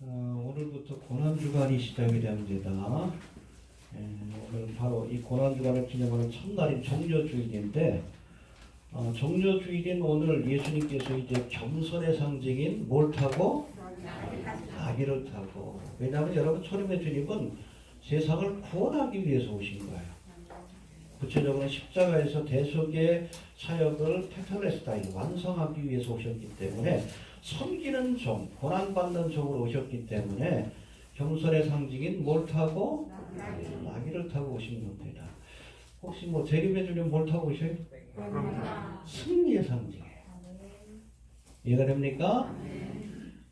오늘부터 고난주간이 시작이 됩니다. 오늘 바로 이 고난주간을 기념하는 첫날인 정료주일인데, 정료주일인 오늘 예수님께서 이제 겸손의 상징인 뭘 타고? 나귀를 타고. 왜냐하면 여러분, 초림의 주님은 세상을 구원하기 위해서 오신 거예요. 구체적으로 십자가에서 대속의 사역을 테텔레스타이 완성하기 위해서 오셨기 때문에, 섬기는 종, 고난받는 종으로 오셨기 때문에 겸손의 상징인 뭘 타고? 나귀를 타고 오신 겁니다. 혹시 재림의 주님 뭘 타고 오셔요? 승리의 상징이에요. 이해가 됩니까?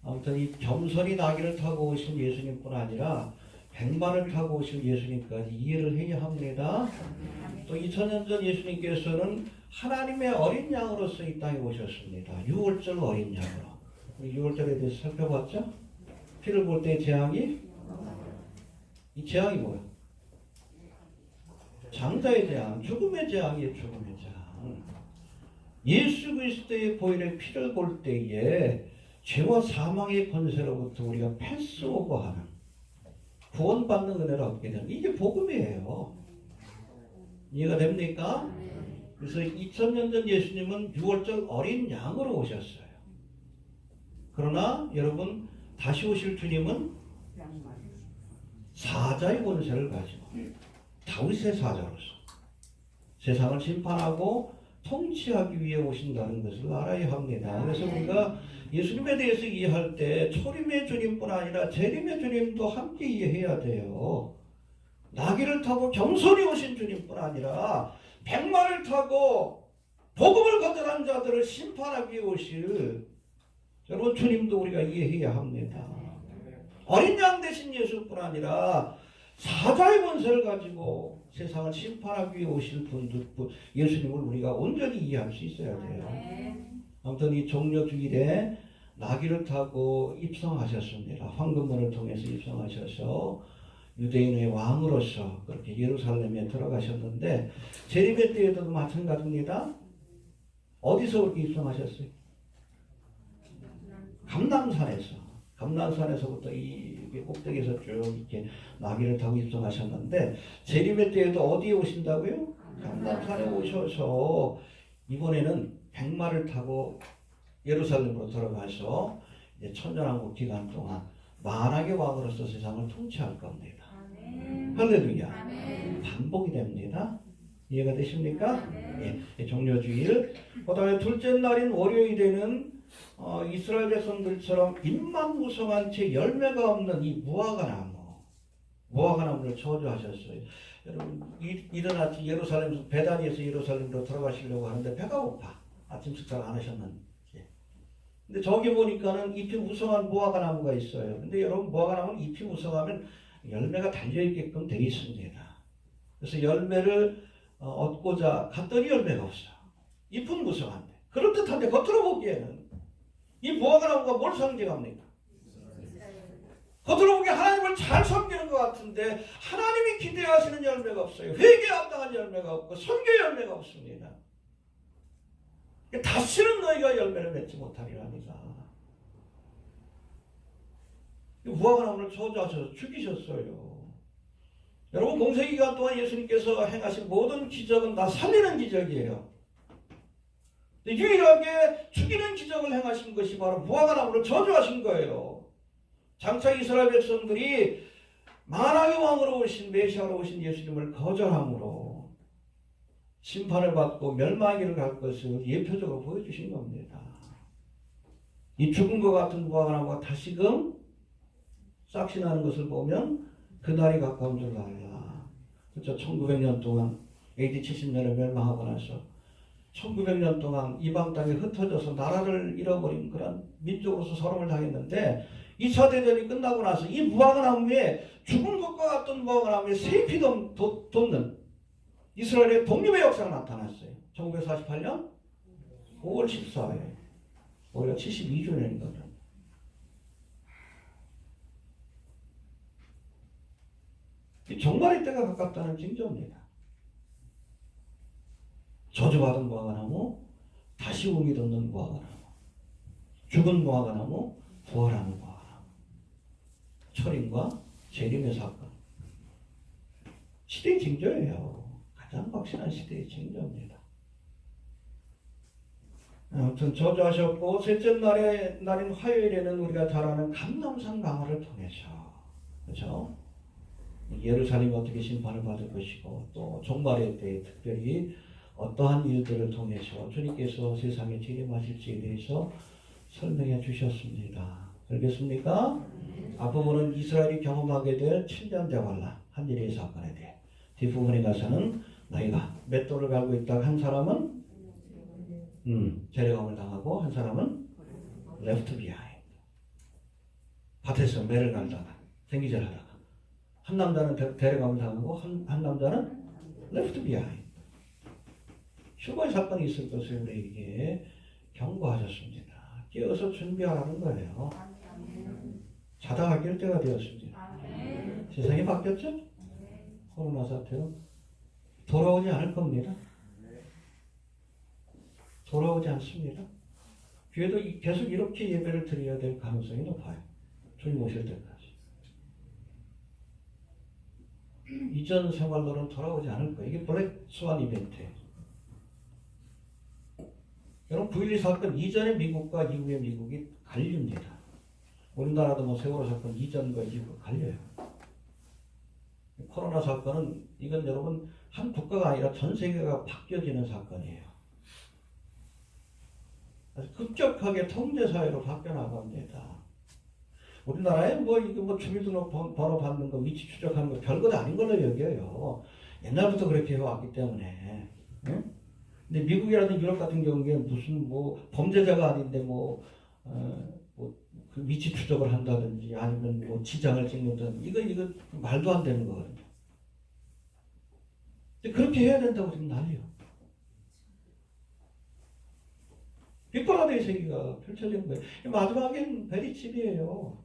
아무튼 이 겸손히 나귀를 타고 오신 예수님뿐 아니라 백마를 타고 오신 예수님까지 이해를 해야 합니다. 또 2000년 전 예수님께서는 하나님의 어린 양으로서 이 땅에 오셨습니다. 유월절 어린 양으로. 우리 유월절에 대해서 살펴봤죠? 피를 볼 때 재앙이, 이 재앙이 뭐야? 장자의 재앙, 죽음의 재앙이에요. 죽음의 재앙. 예수 그리스도의 보혈의 피를 볼 때에 죄와 사망의 권세로부터 우리가 패스오버하는, 구원받는 은혜를 얻게 되는, 이게 복음이에요. 이해가 됩니까? 그래서 2000년 전 예수님은 6월절 어린 양으로 오셨어요. 그러나 여러분, 다시 오실 주님은 사자의 권세를 가지고 다윗의 사자로서 세상을 심판하고 통치하기 위해 오신다는 것을 알아야 합니다. 그래서 우리가 예수님에 대해서 이해할 때 초림의 주님뿐 아니라 재림의 주님도 함께 이해해야 돼요. 나귀를 타고 겸손히 오신 주님뿐 아니라 백마를 타고 복음을 거절한 자들을 심판하기 위해 오실 여러분 주님도 우리가 이해해야 합니다. 어린 양 대신 예수뿐 아니라 사자의 권세를 가지고 세상을 심판하기 위해 오실 분들, 예수님을 우리가 온전히 이해할 수 있어야 돼요. 아무튼 이 종료주일에 나귀를 타고 입성하셨습니다. 황금문을 통해서 입성하셔서 유대인의 왕으로서 그렇게 예루살렘에 들어가셨는데, 재림의 때에도 마찬가지입니다. 어디서 그렇게 입성하셨어요? 감람산에서부터 이 꼭대기에서 쭉 이렇게 나귀를 타고 입성하셨는데, 재림의 때에도 어디에 오신다고요? 감람산에 오셔서 이번에는 백마를 타고 예루살렘으로 들어가서 이제 천년왕국 기간 동안 만왕의 왕으로서 세상을 통치할 겁니다. 할렐루야. 반복이 됩니다. 이해가 되십니까? 예, 종료주일. 그 다음에 둘째 날인 월요일에는 이스라엘 백성들처럼 잎만무성한 채 열매가 없는 이 무화과나무를 저주하셨어요. 여러분, 이른 아침 예루살렘에서, 베다니에서 예루살렘으로 들어가시려고 하는데 배가 고파. 아침 식사를 안 하셨는지. 근데 저기 보니까는 잎이 무성한 무화과나무가 있어요. 근데 여러분, 무화과나무는 잎이 무성하면 열매가 달려있게끔 되어 있습니다. 그래서 열매를 얻고자 갔더니 열매가 없어요. 잎은 무성한데. 그럴듯한데 겉으로 보기에는 이 무화과나무가 뭘 상징합니까? 겉으로 보기에 하나님을 잘 섬기는 것 같은데 하나님이 기대하시는 열매가 없어요. 회개에 합당한 열매가 없고 선교 열매가 없습니다. 다시는 너희가 열매를 맺지 못하리랍니다. 무화과나무를 저주하셔서 죽이셨어요. 여러분, 공생의 기간 동안 예수님께서 행하신 모든 기적은 다 살리는 기적이에요. 유일하게 죽이는 기적을 행하신 것이 바로 무화과나무를 저주하신 거예요. 장차 이스라엘 백성들이 만왕의 왕으로 오신, 메시아로 오신 예수님을 거절함으로 심판을 받고 멸망의 길을 갈 것을 예표적으로 보여주신 겁니다. 이 죽은 것 같은 무화과나무가 다시금 싹이 나는 것을 보면 그날이 가까운 줄 알라. 그렇죠. 1900년 동안, AD 70년에 멸망하고 나서 1900년 동안 이방 땅에 흩어져서 나라를 잃어버린 그런 민족으로서 서름을 당했는데, 2차 대전이 끝나고 나서 이 무화과나무에, 죽은 것과 같은 무화과나무에 새잎이 돋는 이스라엘의 독립의 역사가 나타났어요. 1948년 5월 14일. 우리가 72주년이거든. 종말의 때가 가깝다는 징조입니다. 저주받은 무화과나무, 다시 움이 돋는 무화과나무, 죽은 무화과나무, 부활하는 무화과나무. 초림과 재림의 사건. 시대의 징조예요. 가장 확실한 시대의 징조입니다. 아무튼 저주하셨고 셋째 날인 화요일에는 우리가 잘 아는 감람산 강화를 통해서 그렇죠? 예루살렘이 어떻게 심판을 받을 것이고 또 종말의 때에 특별히 어떠한 일들을 통해서 주님께서 세상에 재림하실지에 대해서 설명해 주셨습니다. 알겠습니까? 앞부분은 이스라엘이 경험하게 될 7년 대환란 한일의 사건에 대해, 뒷부분에 가서는 너희가 맷돌을 갈고 있다가 한 사람은 재래감을 당하고 한 사람은 left behind. 밭에서 매를 갈다가 생기질 하다가 한 남자는 재래감을 당하고 한 남자는 left behind. 휴거의 사건이 있을 것을 우리에게 경고하셨습니다. 깨어서 준비하라는 거예요. 자다가 깰 때가 되었습니다. 세상이 바뀌었죠? 코로나 사태로 돌아오지 않을 겁니다. 돌아오지 않습니다. 교회도 계속 이렇게 예배를 드려야 될 가능성이 높아요. 주님 오실 때까지. 이전 생활로는 돌아오지 않을 거예요. 이게 블랙 스완 이벤트예요. 여러분 9.12 사건 이전의 미국과 이후의 미국이 갈립니다. 우리나라도 뭐 세월호 사건 이전과 이후가 갈려요. 코로나 사건은 이건 여러분 한 국가가 아니라 전 세계가 바뀌어지는 사건이에요. 그래서 급격하게 통제사회로 바뀌어 나갑니다. 우리나라에 이거 주민등록번호 받는 거, 위치 추적하는 거 별것 아닌 걸로 여겨요. 옛날부터 그렇게 해왔기 때문에. 응? 근데 미국이라든지 유럽 같은 경우에 무슨 범죄자가 아닌데 그 위치 추적을 한다든지 아니면 지장을 찍는다든지 이거 말도 안 되는 거거든요. 근데 그렇게 해야 된다고 지금 난리요. 빅바라드의 세계가 펼쳐진 거예요. 마지막엔 베리칩이에요.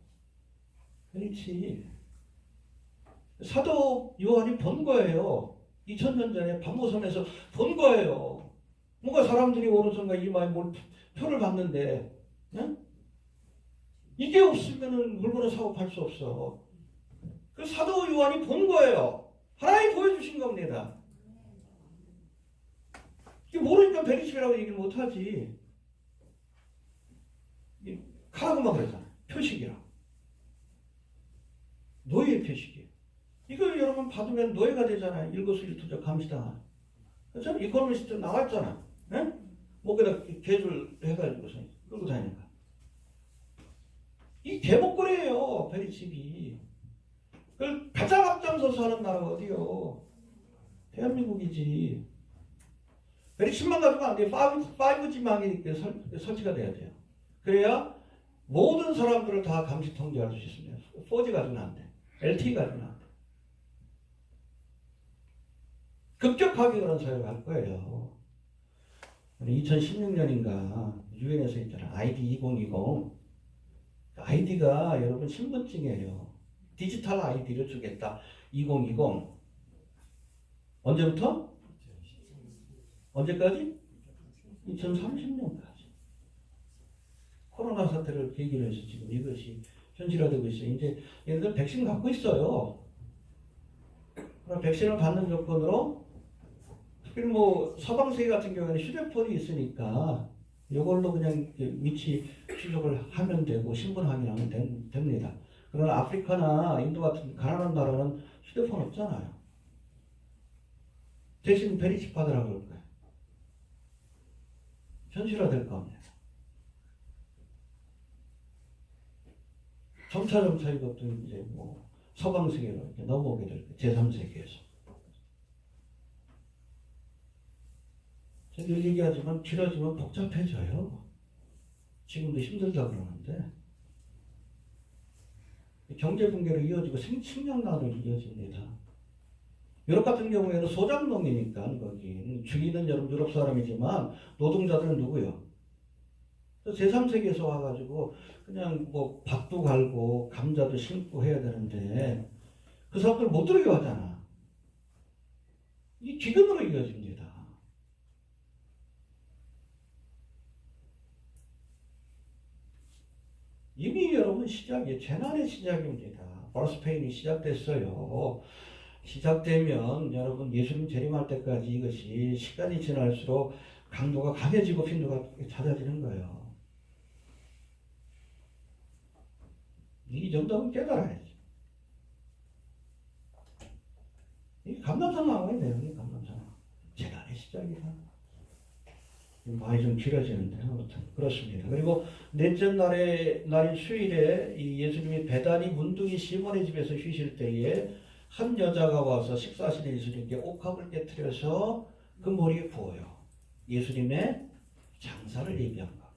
베리칩. 사도 요한이 본 거예요. 2000년 전에 밤모섬에서 본 거예요. 뭔가 사람들이 오른손과 이마에 표를 받는데, 네? 이게 없으면 물건을 사고 팔 수 없어. 그 사도 요한이 본 거예요. 하나님 보여주신 겁니다. 이게 모르니까 베리칩이라고 얘기를 못하지. 카라고만 그러잖아. 표식이라고. 노예의 표식이에요. 이걸 여러분 받으면 노예가 되잖아요. 일거수일투족 감시당하는. 그렇죠? 이코노미스트 나왔잖아. 네? 목에다 개줄 해가지고서 끌고 다니니까. 이 개목걸이에요. 베리칩이. 그걸 가장 앞장서서 하는 나라가 어디요? 대한민국이지. 베리칩만 가지고 안 돼요. 5G망이 설치가 돼야 돼요. 그래야 모든 사람들을 다 감시 통제할 수 있습니다. 4G 가지고는 안 돼. LTE 가지고는 안 돼. 급격하게 그런 사회가 갈 거예요. 2016년인가 유엔에서 있잖아. ID 2020. 아이디가 여러분 신분증이에요. 디지털 아이디를 주겠다. 2020. 언제부터? 언제까지? 2030년까지. 코로나 사태를 계기로 해서 지금 이것이 현실화되고 있어요. 이제 얘네들 백신 갖고 있어요. 그럼 백신을 받는 조건으로 특별히 서방세계 같은 경우에는 휴대폰이 있으니까 이걸로 그냥 위치 추적을 하면 되고 신분 확인하면 됩니다. 그러나 아프리카나 인도 같은 가난한 나라는 휴대폰 없잖아요. 대신 베리칩 받으라고 그럴 거예요. 현실화될 겁니다. 점차 이것도 이제 서방세계로 이렇게 넘어오게 될 거예요. 제3세계에서. 제가 늘 얘기하지만 길어지면 복잡해져요. 지금도 힘들다 그러는데 경제 붕괴로 이어지고 식량난으로 이어집니다. 유럽 같은 경우에는 소작농이니까 거기 주인은 여러분 유럽 사람이지만 노동자들은 누구요? 제3세계에서 와가지고 그냥 밭도 갈고 감자도 심고 해야 되는데 그 사람들 못 들어게 하잖아. 이 기근으로 이어집니다. 이미 여러분 시작이에요. 재난의 시작입니다. 버스페인이 시작됐어요. 시작되면 여러분 예수님 재림할 때까지 이것이 시간이 지날수록 강도가 강해지고 빈도가 잦아지는 거예요. 이 정도는 깨달아야지. 이 감람산왕의 내용이 감람산왕. 재난의 시작이다. 말이 좀 길어지는데 아무튼 그렇습니다. 그리고 넷째 날인 수일에 이 예수님이 베다니 문둥이 시몬의 집에서 쉬실 때에 한 여자가 와서 식사하시는 예수님께 옥합을 깨뜨려서 그 머리에 부어요. 예수님의 장사를 얘기한 겁니다.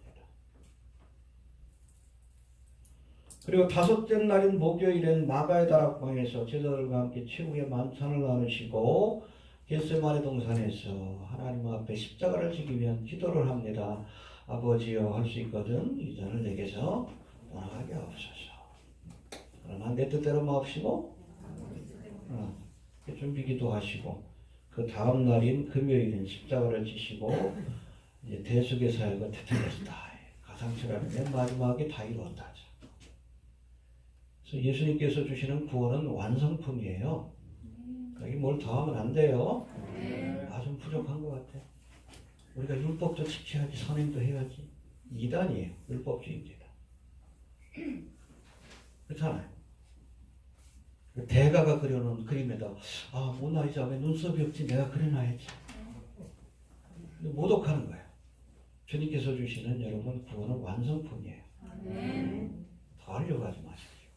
그리고 다섯째 날인 목요일엔 마가의 다락방에서 제자들과 함께 최후의 만찬을 나누시고 겟세마네 동산에서 하나님 앞에 십자가를 지기 위한 기도를 합니다. 아버지여 할 수 있거든 이 잔을 내게서 떠나가게 하옵소서. 그러나 내 뜻대로 마옵시고 준비기도 하시고 그 다음 날인 금요일은 십자가를 지시고 이제 대속의 사역을 테텔레스다 가상처라는 맨 마지막에 다 이루었다. 그래서 예수님께서 주시는 구원은 완성품이에요. 여기 뭘 더하면 안 돼요. 좀 부족한 것 같아. 우리가 율법도 지켜야지 선행도 해야지. 이단이에요. 율법주의입니다. 그렇잖아요. 대가가 그려놓은 그림에다 모나리자 왜 눈썹이 없지 내가 그려놔야지. 모독하는 거예요. 주님께서 주시는 여러분 구원은 완성품이에요. 더 하려고 하지 마십시오.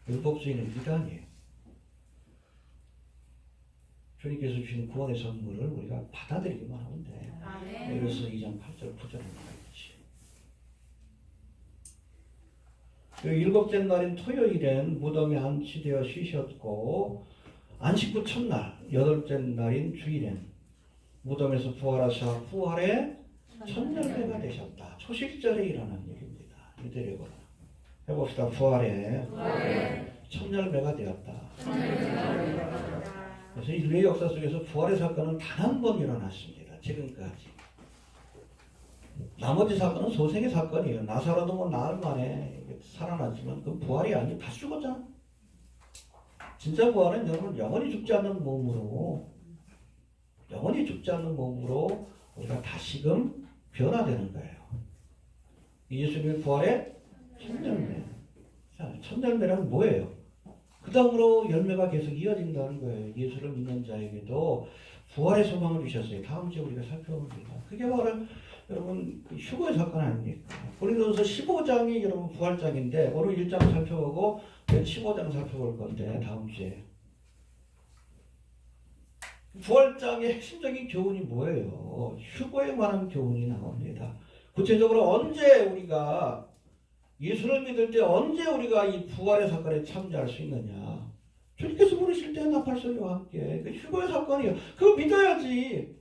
율법주의는 이단이에요. 주님께서 주신 구원의 선물을 우리가 받아들이기만 하면 돼. 그래서 2장 8절 9절에 나와있지. 일곱째 날인 토요일엔 무덤에 안치되어 쉬셨고 안식 후 첫날 여덟째 날인 주일엔 무덤에서 부활하사 부활의 첫열매가 되셨다. 초식절에 일어난 일입니다. 이들에게는 해봅시다. 부활의 첫열매가 되었다. 그래서 인류의 역사 속에서 부활의 사건은 단 한 번 일어났습니다. 지금까지. 나머지 사건은 소생의 사건이에요. 나사로도 뭐 나흘 만에 살아났지만 그건 부활이 아니고 다 죽었잖아. 진짜 부활은 여러분 영원히 죽지 않는 몸으로 우리가 다시금 변화되는 거예요. 예수님의 부활의 첫열매. 첫열매란 뭐예요? 그 다음으로 열매가 계속 이어진다는 거예요. 예수를 믿는 자에게도 부활의 소망을 주셨어요. 다음 주에 우리가 살펴봅니다. 그게 바로 여러분 휴거의 사건 아닙니까? 고린도서 15장이 여러분 부활장인데 오늘 1장 살펴보고 15장 살펴볼 건데 다음 주에 부활장의 핵심적인 교훈이 뭐예요? 휴거에 관한 교훈이 나옵니다. 구체적으로 언제 우리가 예수를 믿을 때 언제 우리가 이 부활의 사건에 참여할 수 있느냐? 주님께서 부르실 때 나팔소리와 함께 그 휴거의 사건이에요. 그거 믿어야지.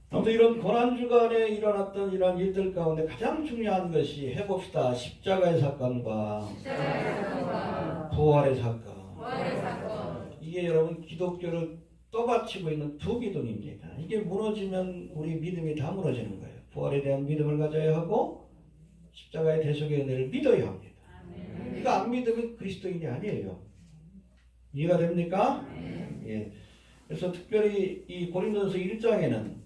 아무튼 이런 고난주간에 일어났던 이런 일들 가운데 가장 중요한 것이 해봅시다. 십자가의 사건과 부활의 사건. 이게 여러분 기독교를 떠받치고 있는 두 기둥입니다. 이게 무너지면 우리 믿음이 다 무너지는 거예요. 부활에 대한 믿음을 가져야 하고 십자가의 대속의 은혜를 믿어야 합니다. 이거 안 믿으면 그리스도인이 아니에요. 이해가 됩니까? 예. 그래서 특별히 이 고린도서 1장에는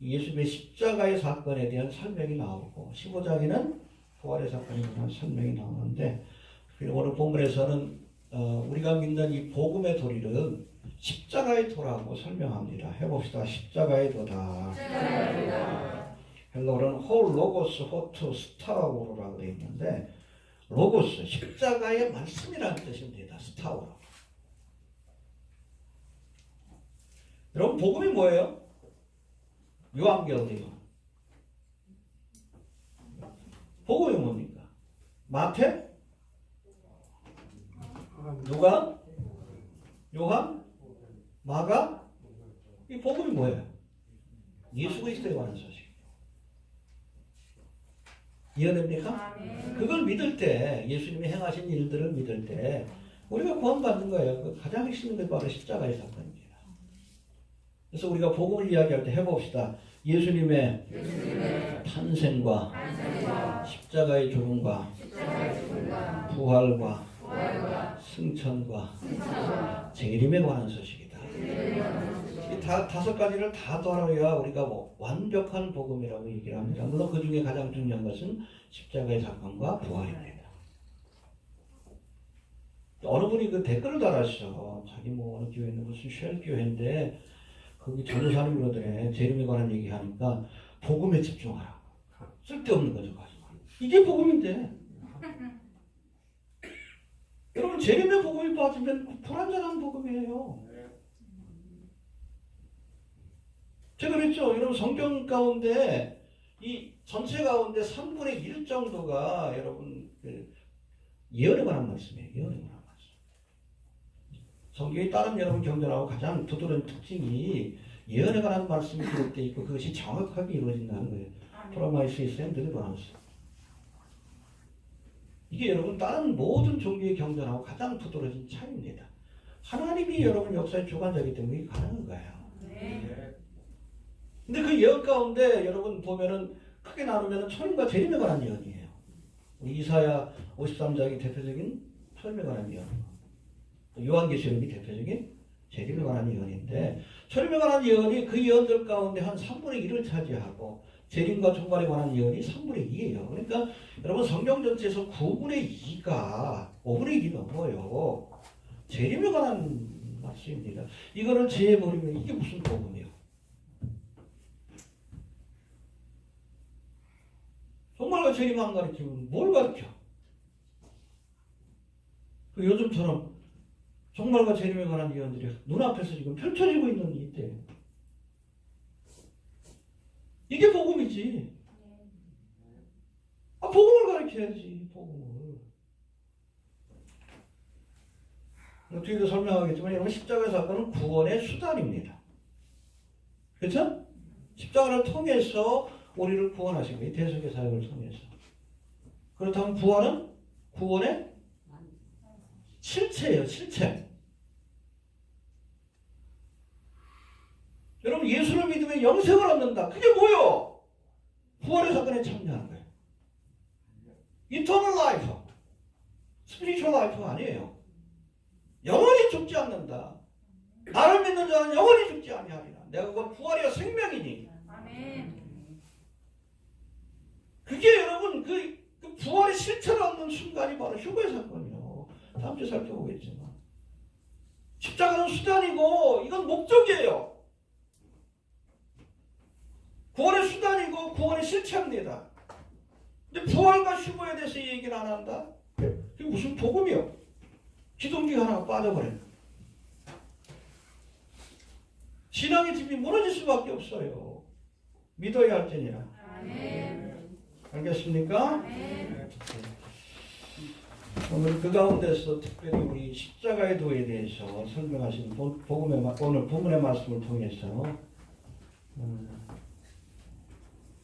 예수님의 십자가의 사건에 대한 설명이 나오고 15장에는 부활의 사건에 대한 설명이 나오는데 오늘 본문에서는 우리가 믿는 이 복음의 도리를 십자가의 도라고 설명합니다. 해봅시다. 십자가의 도다. 헬라어로는 홀 로고스 호투 스타우로라고 되어 있는데 로고스 십자가의 말씀이라는 뜻입니다. 스타우로. 여러분 복음이 뭐예요? 요한계시록. 복음이 뭡니까? 마태? 누가? 요한? 마가? 이 복음이 뭐예요? 예수 그리스도에 관한 소식. 이해됩니까? 그걸 믿을 때 예수님이 행하신 일들을 믿을 때 우리가 구원받는 거예요. 그 가장 핵심인 게 바로 십자가의 사건입니다. 그래서 우리가 복음을 이야기할 때 해봅시다. 예수님의 탄생과 십자가의 죽음과 부활과 승천과 재림에 관한 소식이다. 이 다섯 가지를 다 다뤄야 우리가 완벽한 복음이라고 얘기를 합니다. 물론 그 중에 가장 중요한 것은 십자가의 사건과 부활입니다. 어느 분이 그 댓글을 달았어. 자기 어느 교회는 무슨 쉘 교회인데 거기 전도사님 그러더래. 재림에 관한 얘기하니까 복음에 집중하라. 쓸데없는 거죠. 이게 복음인데. 여러분 재림의 복음이 빠지면 불완전한 복음이에요. 제가 그랬죠. 여러분 성경 가운데 이 전체 가운데 3분의 1 정도가 여러분 예언에 관한 말씀이에요. 예언에 관한 말씀. 성경이 다른 여러분 경전하고 가장 두드러진 특징이 예언에 관한 말씀이 기록되어 있고 그것이 정확하게 이루어진다는 거예요. 프로마이스의 샌들이 관한서. 이게 여러분 다른 모든 종교의 경전하고 가장 두드러진 차이입니다. 하나님이 여러분 역사의 주관자이기 때문에 이게 가능한 거예요. 근데 그 예언 가운데 여러분 보면은 크게 나누면은 초림과 재림에 관한 예언이에요. 이사야 53장이 대표적인 초림에 관한 예언. 요한계시록이 대표적인 재림에 관한 예언인데 초림에 관한 예언이 그 예언들 가운데 한 3분의 1을 차지하고 재림과 종말에 관한 예언이 3분의 2예요. 그러니까 여러분 성경 전체에서 9분의 2가 5분의 1이 넘어요. 재림에 관한 말씀입니다. 이거를 제해버리면 이게 무슨 복음이에요? 종말과 재림 안 가르치면 뭘 가르쳐? 요즘처럼 종말과 재림에 관한 예언들이 눈앞에서 지금 펼쳐지고 있는 이때 이게 복음이지. 복음을 가르쳐야지. 복음을. 뒤에도 설명하겠지만 여러분 십자가 사건은 구원의 수단입니다. 그렇죠? 십자가를 통해서 우리를 구원하신 거예요. 대속의 사역을 통해서. 그렇다면 부활은 구원의 실체예요. 실체. 여러분 예수를 믿으면 영생을 얻는다. 그게 뭐요? 부활의 사건에 참여하는 거예요. Eternal life. Spiritual life 아니에요. 영원히 죽지 않는다. 나를 믿는 자는 영원히 죽지 아니하리라. 내가 그건 부활이야 생명이니. 아멘. 그게 여러분 그 부활의 실체를 얻는 순간이 바로 휴거의 사건이요. 다음 주에 살펴보겠지만 십자가는 수단이고 이건 목적이에요. 구원의 수단이고 구원의 실체입니다. 근데 부활과 휴거에 대해서 얘기를 안 한다? 그게 무슨 복음이요? 기동기가 하나가 빠져버려. 신앙의 집이 무너질 수밖에 없어요. 믿어야 할지니라. 아멘. 알겠습니까? 아멘. 오늘 그 가운데서 특별히 우리 십자가의 도에 대해서 설명하신 오늘 본문의 말씀을 통해서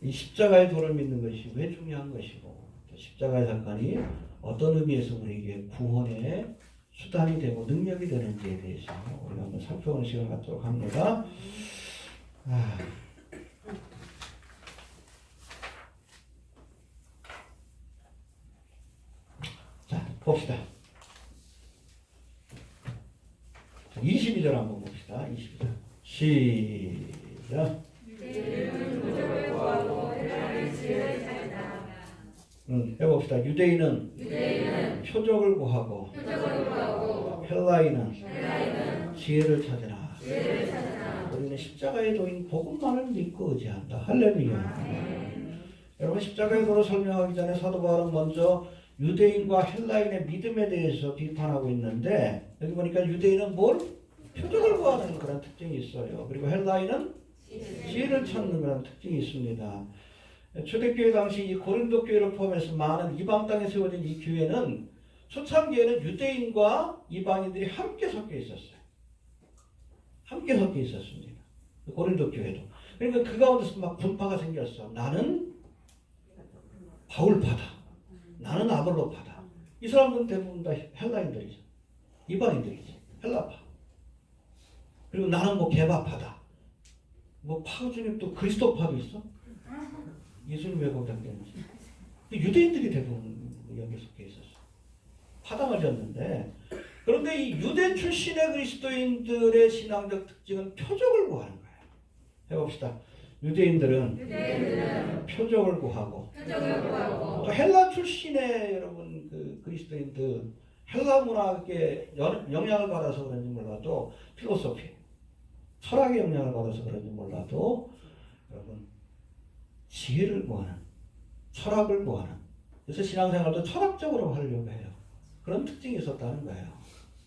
이 십자가의 도를 믿는 것이 왜 중요한 것이고 십자가의 사건이 어떤 의미에서 우리에게 구원의 수단이 되고 능력이 되는지에 대해서 우리가 한번 살펴보는 시간을 갖도록 합니다. 자, 봅시다. 22절 한번 봅시다. 22절. 시작. 해봅시다. 유대인은 표적을 구하고 헬라인은 지혜를 찾으라. 우리는 십자가의 도인 복음만을 믿고 의지한다. 할렐루야. 여러분 십자가의 도를 설명하기 전에 사도 바울은 먼저 유대인과 헬라인의 믿음에 대해서 비판하고 있는데 여기 보니까 유대인은 뭘? 표적을 구하는 그런 특징이 있어요. 그리고 헬라인은 지혜를 찾는 그런 특징이 있습니다. 초대교회 당시 이 고린도 교회를 포함해서 많은 이방 땅에 세워진 이 교회는 초창기에는 유대인과 이방인들이 함께 섞여 있었어요. 함께 섞여 있었습니다. 고린도 교회도. 그러니까 그 가운데서 막 분파가 생겼어. 나는 바울파다. 나는 아볼로파다. 이 사람들은 대부분 다 헬라인들이죠. 이방인들이죠. 헬라파. 그리고 나는 뭐 게바파다. 뭐 파 중에 또 그리스도파도 있어? 예수님 왜 거기다 꼈는지. 유대인들이 대부분 여기에 속해 있었어. 파당을 졌는데, 그런데 이 유대 출신의 그리스도인들의 신앙적 특징은 표적을 구하는 거예요. 해봅시다. 유대인들은 표적을 구하고, 또 헬라 출신의 여러분 그 그리스도인들, 헬라 문학에 영향을 받아서 그런지 몰라도 필로소피, 철학의 영향을 받아서 그런지 몰라도 여러분 지혜를 구하는, 철학을 구하는, 그래서 신앙생활도 철학적으로 하려고 해요. 그런 특징이 있었다는 거예요.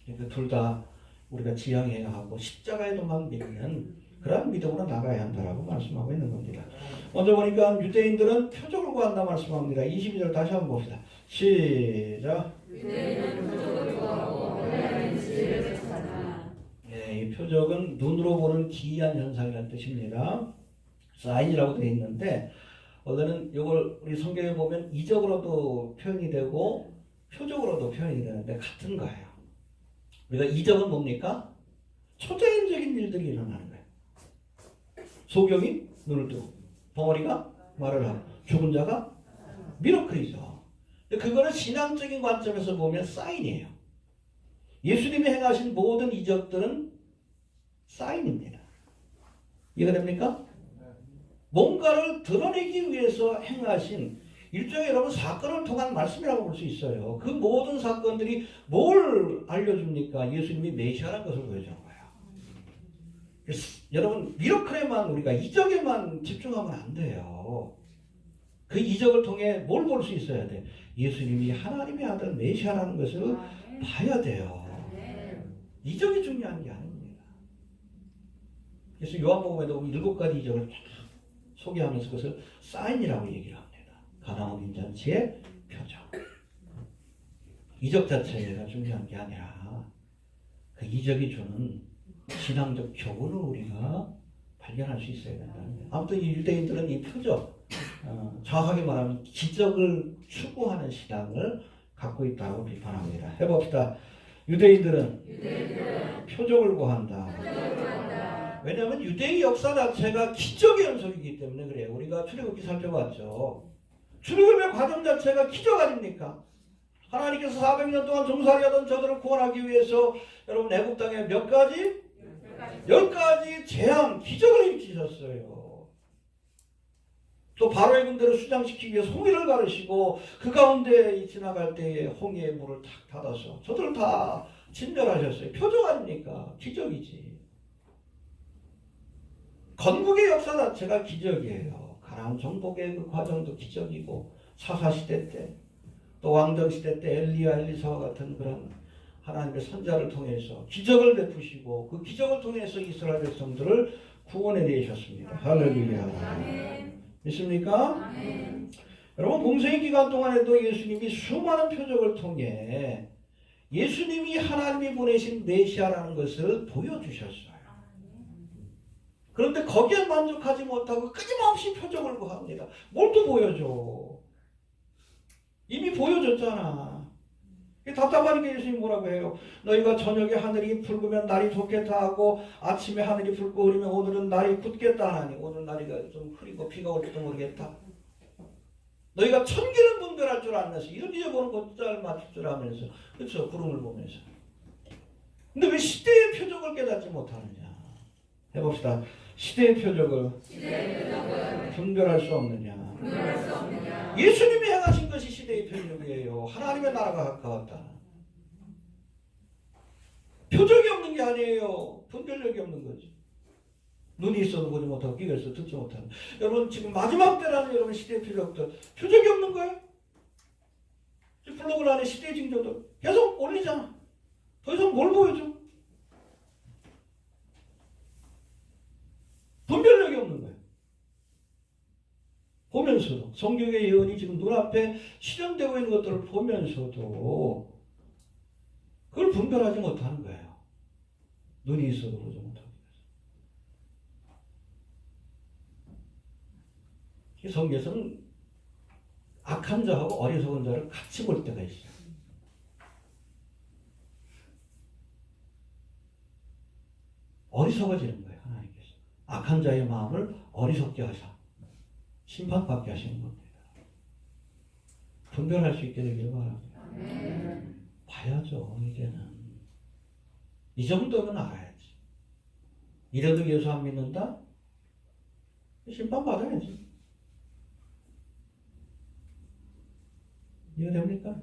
그러니까 둘 다 우리가 지향해야 하고 십자가에도만 믿는 그런 믿음으로 나가야 한다라고 말씀하고 있는 겁니다. 먼저 보니까 유대인들은 표적을 구한다 말씀합니다. 22절 다시 한번 봅시다. 시작. 유대인은 표적을 구하고 헬라인은 지혜를 찾아. 네, 이 표적은 눈으로 보는 기이한 현상이라는 뜻입니다. 사인이라고 되어 있는데 원래는 이걸 우리 성경에 보면 이적으로도 표현이 되고 표적으로도 표현이 되는데 같은 거예요. 우리가 이적은 뭡니까? 초자연적인 일들이 일어나는 거예요. 소경이 눈을 뜨고 벙어리가 말을 하고 죽은 자가 미러클이죠. 그거는 신앙적인 관점에서 보면 사인이에요. 예수님이 행하신 모든 이적들은 사인입니다. 이해가 됩니까? 뭔가를 드러내기 위해서 행하신 일종의 여러분 사건을 통한 말씀이라고 볼 수 있어요. 그 모든 사건들이 뭘 알려줍니까? 예수님이 메시아라는 것을 보여주는 거예요. 그래서 여러분 미러클에만 우리가 이적에만 집중하면 안 돼요. 그 이적을 통해 뭘 볼 수 있어야 돼? 예수님이 하나님의 아들 메시아라는 것을 봐야 돼요. 이적이 중요한 게 아닙니다. 그래서 요한복음에도 7가지 이적을 소개하면서 그것을 사인이라고 얘기를 합니다. 가나온 인잔치의 표적. 이적 자체가 중요한 게 아니라 그 이적이 주는 신앙적 교훈을 우리가 발견할 수 있어야 된다는 거예요. 아무튼 이 유대인들은 이 표적, 정확하게 말하면 기적을 추구하는 신앙을 갖고 있다고 비판합니다. 해봅시다. 유대인들은 표적을 구한다. 왜냐하면 유대의 역사 자체가 기적의 연속이기 때문에 그래요. 우리가 출애굽기 살펴봤죠. 출애굽의 과정 자체가 기적 아닙니까? 하나님께서 400년 동안 종살이하던 저들을 구원하기 위해서 여러분 애국 땅에 몇 가지? 10가지 재앙, 기적을 일으키셨어요. 또 바로의 군대를 수장시키기 위해서 홍해를 가르시고 그 가운데 지나갈 때에 홍해의 물을 탁 닫아서 저들을 다 진멸하셨어요. 표적 아닙니까? 기적이지. 건국의 역사 자체가 기적이에요. 가나안 정복의 그 과정도 기적이고 사사시대 때 또 왕정시대 때 엘리야 엘리사와 같은 그런 하나님의 선자를 통해서 기적을 베푸시고 그 기적을 통해서 이스라엘 백성들을 구원해 내셨습니다. 할렐루야. 믿습니까? 여러분 공생의 기간 동안에도 예수님이 수많은 표적을 통해 예수님이 하나님이 보내신 메시아라는 것을 보여주셨어요. 그런데 거기에 만족하지 못하고 끊임없이 표적을 구합니다. 뭘 또 보여줘? 이미 보여줬잖아. 답답하니까 예수님이 뭐라고 해요? 너희가 저녁에 하늘이 붉으면 날이 좋겠다 하고 아침에 하늘이 붉고 흐리면 오늘은 날이 굳겠다 하니 오늘 날이 좀 흐리고 비가 올지도 모르겠다. 너희가 천기를 분별할 줄 알면서 이렇게 보는 것잘 맞출 줄 알면서 그렇죠. 구름을 보면서. 근데 왜 시대의 표적을 깨닫지 못하느냐? 해봅시다. 시대의 표적을 분별할 수 없느냐? 예수님이 행하신 것이 시대의 표적이에요. 하나님의 나라가 가까웠다. 표적이 없는 게 아니에요. 분별력이 없는 거지. 눈이 있어도 보지 못하고 귀가 있어도 듣지 못하는. 여러분 지금 마지막 때라는 여러분 시대의 표적들 표적이 없는 거예요. 블로그 안에 시대의 징조들 계속 올리잖아. 더 이상 뭘 보여줘? 분별력이 없는 거예요. 보면서도 성경의 예언이 지금 눈앞에 실현되고 있는 것들을 보면서도 그걸 분별하지 못하는 거예요. 눈이 있어도 보지 못하고. 성경에서는 악한 자하고 어리석은 자를 같이 볼 때가 있어요. 어리석어지는 거예요. 하나님께서. 악한 자의 마음을 어리석게 하사 심판받게 하시는 겁니다. 분별할 수 있게 되길 바랍니다. 봐야죠. 이제는 이 정도는 알아야지. 이래도 예수 안 믿는다? 심판받아야지. 이해됩니까?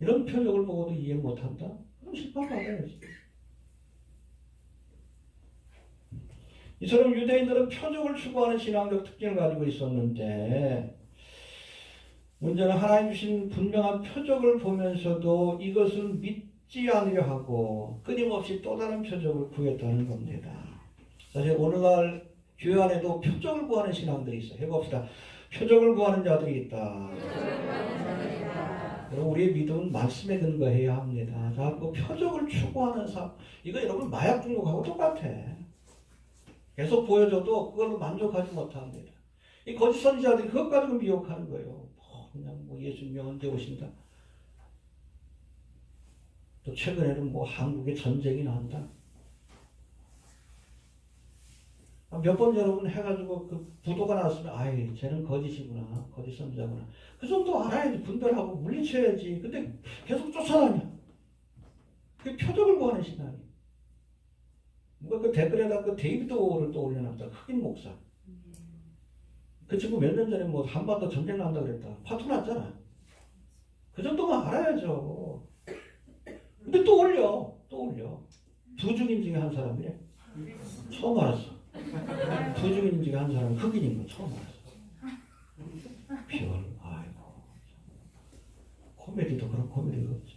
이런 표적을 보고도 이해 못한다? 그럼 심판받아야지. 이처럼 유대인들은 표적을 추구하는 신앙적 특징을 가지고 있었는데 문제는 하나님 주신 분명한 표적을 보면서도 이것을 믿지 않으려 하고 끊임없이 또 다른 표적을 구했다는 겁니다. 사실 오늘날 교회 안에도 표적을 구하는 신앙들이 있어요. 해봅시다. 표적을 구하는 자들이 있다. 여러분, 우리의 믿음은 말씀에 근거해야 합니다. 자꾸 표적을 추구하는 삶, 이거 여러분 마약 중독하고 똑같아. 계속 보여줘도 그걸로 만족하지 못합니다. 이 거짓 선지자들이 그것 가지고 미혹하는 거예요. 그냥 예수님이 언제 오신다. 또 최근에는 한국에 전쟁이 난다. 몇 번 여러분 해가지고 그 부도가 났으면 아이 쟤는 거짓이구나, 거짓 선지자구나. 그 정도 알아야지. 분별하고 물리쳐야지. 근데 계속 쫓아다녀. 그게 표적을 구하는 신앙이. 누가 그 댓글에다 그 데이비드를 또 올려놨다. 흑인 목사. 그 친구 몇 년 전에 한반도 전쟁 난다 그랬다. 파토 났잖아. 그 정도만 알아야죠. 근데 또 올려. 두 증인 중에 한 사람이래. 처음 알았어. 두 증인 중에 한 사람은 흑인인 거 처음 알았어. 아이고. 코미디도 그런 코미디가 없죠.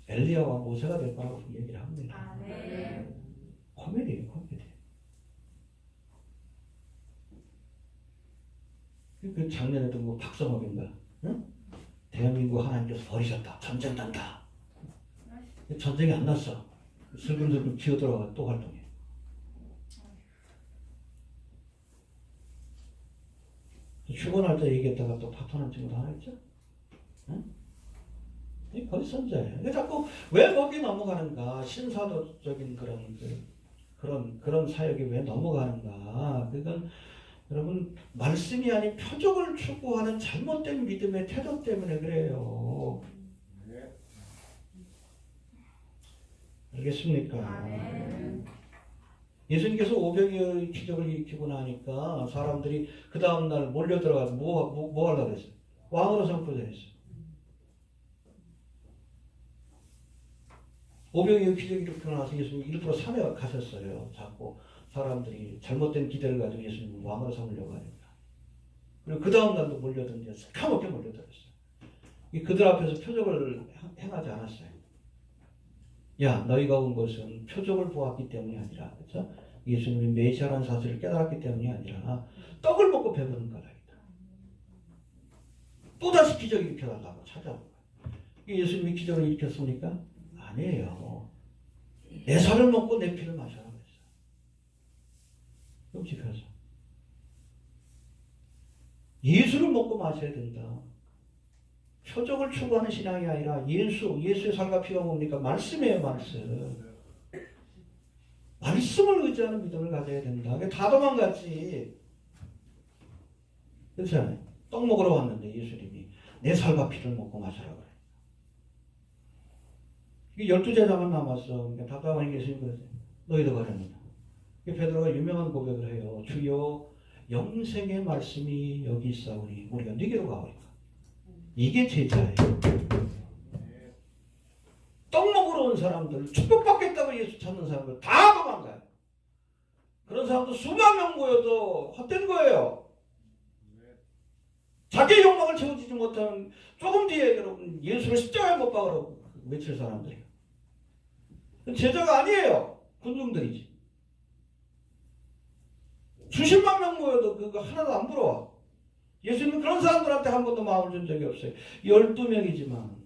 엘리야와 모세가 될 거라고 얘기를 합니다. 코미디예요, 코미디. 그 작년에도 박성업인가, 응? 대한민국 하나님께서 버리셨다. 전쟁 난다. 전쟁이 안 났어. 슬금슬금 기어들어가 또 활동해. 출근할 때 얘기했다가 또 파토난 친구도 하나 있죠? 응? 이 거짓 선자예요. 근데 자꾸 왜 거기 넘어가는가? 신사도적인 그런 사역이 왜 넘어가는가? 그건 여러분 말씀이 아닌 표적을 추구하는 잘못된 믿음의 태도 때문에 그래요. 알겠습니까? 예수님께서 500여의 기적을 일으키고 나니까 사람들이 그 다음날 몰려 들어가서 뭐 하려고 그랬어요? 왕으로 삼고자 했어요. 500여의 기적을 일으키고 나서 예수님 일부러 산에 가셨어요. 자꾸 사람들이 잘못된 기대를 가지고 예수님을 왕으로 삼으려고 하니까. 그리고 그 다음날도 몰려든지 새카맣게 몰려들었어요. 그들 앞에서 표적을 행하지 않았어요. 야, 너희가 온 것은 표적을 보았기 때문이 아니라, 그렇죠? 예수님이 메시아라는 사실을 깨달았기 때문이 아니라 떡을 먹고 배부른 거다. 또다시 기적을 일으켜달라고 찾아온 거예요. 예수님이 기적을 일으켰습니까? 아니에요. 내 살을 먹고 내 피를 마셔라 그랬어요. 끔찍하죠. 예수를 먹고 마셔야 된다. 표적을 추구하는 신앙이 아니라 예수의 살과 피가 뭡니까? 말씀이에요, 말씀. 말씀을 의지하는 믿음을 가져야 된다. 다 도망갔지. 그렇지 않아요? 떡 먹으러 왔는데 예수님이 내 살과 피를 먹고 마셔라 그래. 이게 12제자만 남았어. 그러니까 답답하니 예수님 그러세요. 너희도 가려느냐. 베드로가 유명한 고백을 해요. 주여 영생의 말씀이 여기 있사오니 우리가 네게로 가오리까. 이게 제자예요. 떡 먹으러 온 사람들, 축복받겠다고 예수 찾는 사람들 다 도망가요. 그런 사람도 수만 명 모여도 헛된 거예요. 자기의 욕망을 채워주지 못하는 조금 뒤에 여러분 예수를 십자가에 못 박으라고 외칠 사람들이에요. 제자가 아니에요. 군중들이지. 수십만 명 모여도 그거 하나도 안 부러워. 예수님은 그런 사람들한테 한 번도 마음을 준 적이 없어요. 12명이지만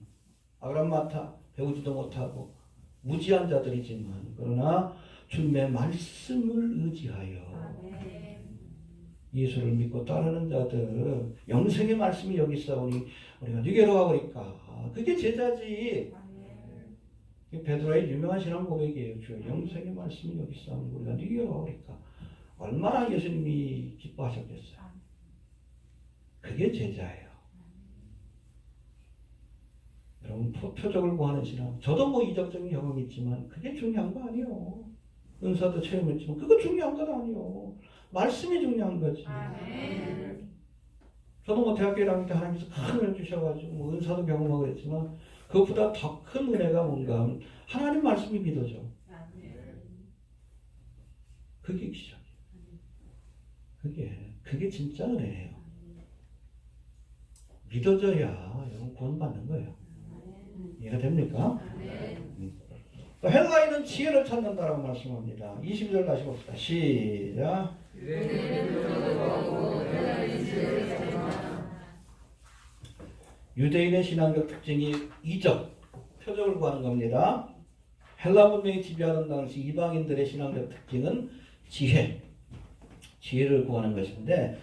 아브람 마타 배우지도 못하고 무지한 자들이지만 그러나 주님의 말씀을 의지하여 예수를 믿고 따르는 자들 영생의 말씀이 여기 있사오니 우리가 네게로 가오리까. 그게 제자지. 베드로의 유명한 신앙 고백이에요. 주 영생의 말씀이 여기 있으면 우리가 누려. 그러니까 얼마나 예수님이 기뻐하셨겠어요. 그게 제자예요. 여러분 표적을 구하는 신앙. 저도 뭐 이적적인 경험이 있지만 그게 중요한 거 아니에요. 은사도 체험했지만 그거 중요한 건 아니에요. 말씀이 중요한 거지. 저도 뭐 대학교 1학년 때 하나님께서 큰 은혜를 주셔가지고 뭐 은사도 경험하고 그랬지만 그것보다 더 큰 은혜가 뭔가 하면 하나님 말씀이 믿어져. 그게 시작이에요. 그게 진짜 은혜예요. 믿어져야 여러분 구원받는 거예요. 이해가 됩니까? 헬라인은 지혜를 찾는다라고 말씀합니다. 20절 다시 봅시다. 시작. 유대인의 신앙적 특징이 이적, 표적을 구하는 겁니다. 헬라 문명이 지배하던 당시 이방인들의 신앙적 특징은 지혜를 구하는 것인데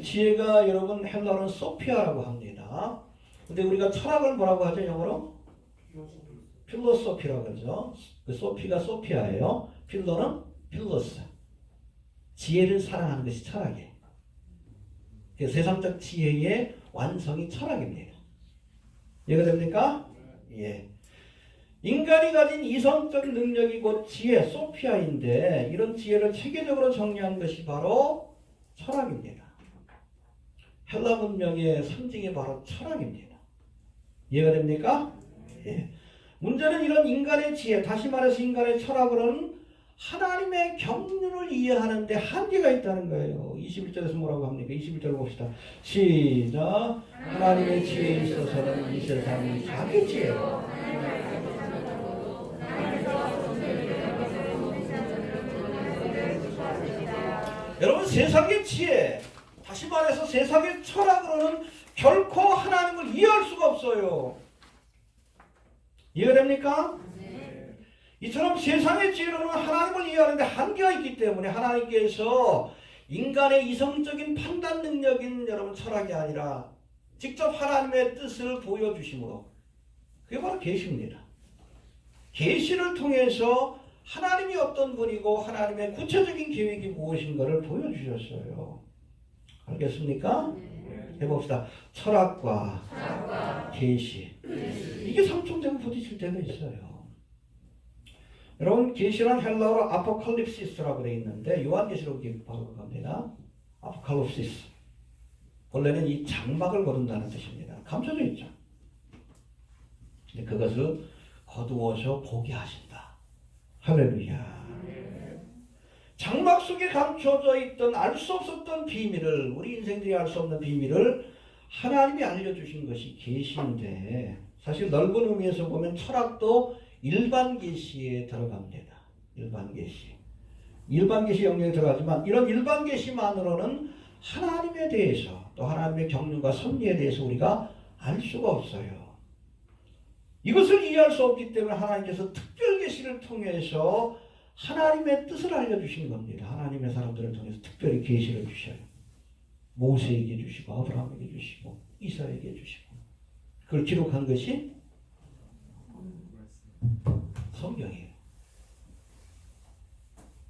지혜가 여러분 헬라어는 소피아라고 합니다. 근데 우리가 철학을 뭐라고 하죠? 영어로? 필로소피라고 그러죠. 그 소피가 소피아예요. 필로는 필로스. 지혜를 사랑하는 것이 철학이에요. 세상적 지혜의 완성이 철학입니다. 이해가 됩니까? 예. 인간이 가진 이성적 능력이 곧 지혜, 소피아인데 이런 지혜를 체계적으로 정리한 것이 바로 철학입니다. 헬라 문명의 상징이 바로 철학입니다. 이해가 됩니까? 예. 문제는 이런 인간의 지혜, 다시 말해서 인간의 철학으로는 하나님의 경륜을 이해하는데 한계가 있다는 거예요. 21절에서 뭐라고 합니까? 21절 봅시다. 시작. 하나님의 지혜에 있어서는 이 세상이 자기 지혜로 여러분 세상의 지혜, 다시 말해서 세상의 철학으로는 결코 하나님을 이해할 수가 없어요. 이해가 됩니까? 이처럼 세상의 지혜로는 하나님을 이해하는데 한계가 있기 때문에 하나님께서 인간의 이성적인 판단 능력인 여러분 철학이 아니라 직접 하나님의 뜻을 보여주심으로 그게 바로 계시입니다. 계시를 통해서 하나님이 어떤 분이고 하나님의 구체적인 계획이 무엇인가를 보여주셨어요. 알겠습니까? 해봅시다. 철학과 계시. 이게 상충되고 부딪힐 때도 있어요. 여러분 계시란 헬라어로 아포칼립시스라고 되어 있는데 요한계시록 기록하고 갑니다. 아포칼립시스. 원래는 이 장막을 거둔다는 뜻입니다. 감춰져 있죠. 근데 그것을 거두어서 보게 하신다. 할렐루야. 장막 속에 감춰져 있던 알 수 없었던 비밀을 우리 인생들이 알 수 없는 비밀을 하나님이 알려주신 것이 계시인데 사실 넓은 의미에서 보면 철학도 일반 계시에 들어갑니다. 일반 계시 영역에 들어가지만 이런 일반 계시만으로는 하나님에 대해서 또 하나님의 경륜과 섭리에 대해서 우리가 알 수가 없어요. 이것을 이해할 수 없기 때문에 하나님께서 특별 계시를 통해서 하나님의 뜻을 알려주신 겁니다. 하나님의 사람들을 통해서 특별히 계시를 주셔요. 모세에게 주시고 아브라함에게 주시고 이사에게 주시고 그걸 기록한 것이 성경이에요.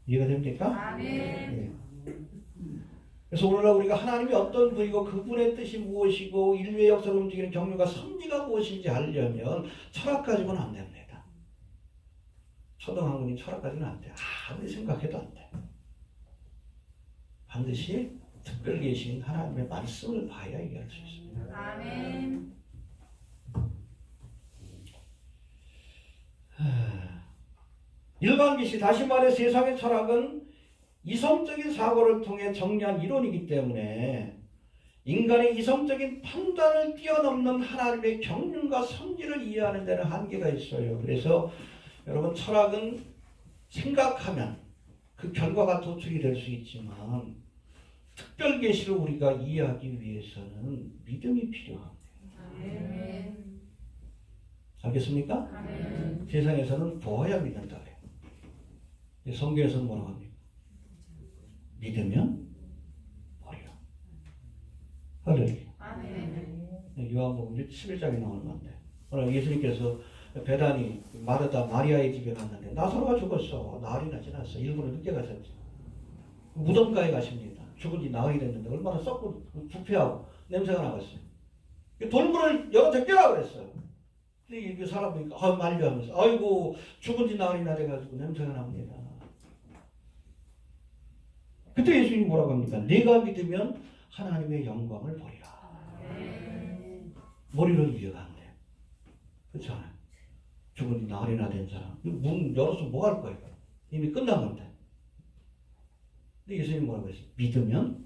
이해가 됩니까? 네. 그래서 오늘날 우리가 하나님이 어떤 분이고 그분의 뜻이 무엇이고 인류의 역사를 움직이는 경륜과 섭리가 무엇인지 알려면 철학 가지고는 안 됩니다. 초등학문이 철학 가지고는 안 돼. 아무리 생각해도 안 돼. 반드시 특별 계신 하나님의 말씀을 봐야 이해할 수 있습니다. 아멘. 일반 계시, 다시 말해 세상의 철학은 이성적인 사고를 통해 정리한 이론이기 때문에 인간의 이성적인 판단을 뛰어넘는 하나님의 경륜과 섭리를 이해하는 데는 한계가 있어요. 그래서 여러분 철학은 생각하면 그 결과가 도출이 될 수 있지만 특별 계시를 우리가 이해하기 위해서는 믿음이 필요합니다. 아멘. 알겠습니까? 아멘. 세상에서는 보아야 믿는다 그래요. 성경에서는 뭐라고 합니까? 믿으면 버려. 할렐루야. 아멘. 요한복음 11장에 나오는 건데 오늘 예수님께서 베다니 마르다 마리아의 집에 갔는데 나사로가 죽었어. 나흘이나 지났어. 일부러 늦게 가셨죠. 무덤가에 가십니다. 죽은 지 나흘이 됐는데 얼마나 썩고 부패하고 냄새가 나갔어요. 돌문을 열어서 깨라 그랬어요. 근데 이 사람이 만류하면서 아이고 죽은 지 나흘이나 돼가지고 냄새가 납니다. 그때 예수님이 뭐라고 합니까? 네가 믿으면 하나님의 영광을 보리라. 머리를 이어간대. 그렇지 않아요? 죽은 지 나흘이나 된 사람. 문 열어서 뭐 할 거예요? 이미 끝난 건데. 근데 예수님이 뭐라고 했어요? 믿으면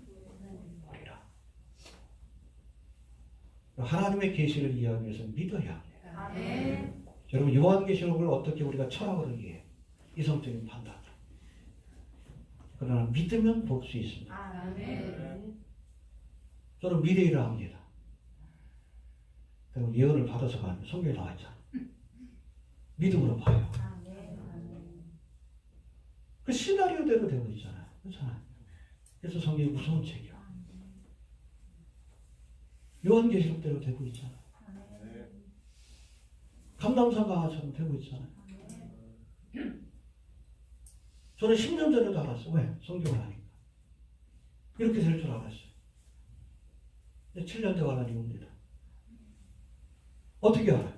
보리라. 하나님의 계시를 이해하기 위해서 믿어야 합니다. 아멘. 여러분 요한계시록을 어떻게 우리가 철학으로 이해해요? 이성적인 판단. 그러나 믿으면 볼 수 있습니다. 아멘. 저는 미래일을 합니다. 그리고 예언을 받아서 가는 성경에 나와 있잖아요. 믿음으로 봐요. 그 시나리오대로 되고 있잖아요. 그렇잖아요. 그래서 성경이 무서운 책이야. 요한계시록대로 되고 있잖아요. 감람산 강화처럼 되고 있잖아요. 저는 10년 전에도 알았어요. 왜? 성경을 하니까. 이렇게 될 줄 알았어요. 7년 돼 가는 이유입니다. 어떻게 알아요?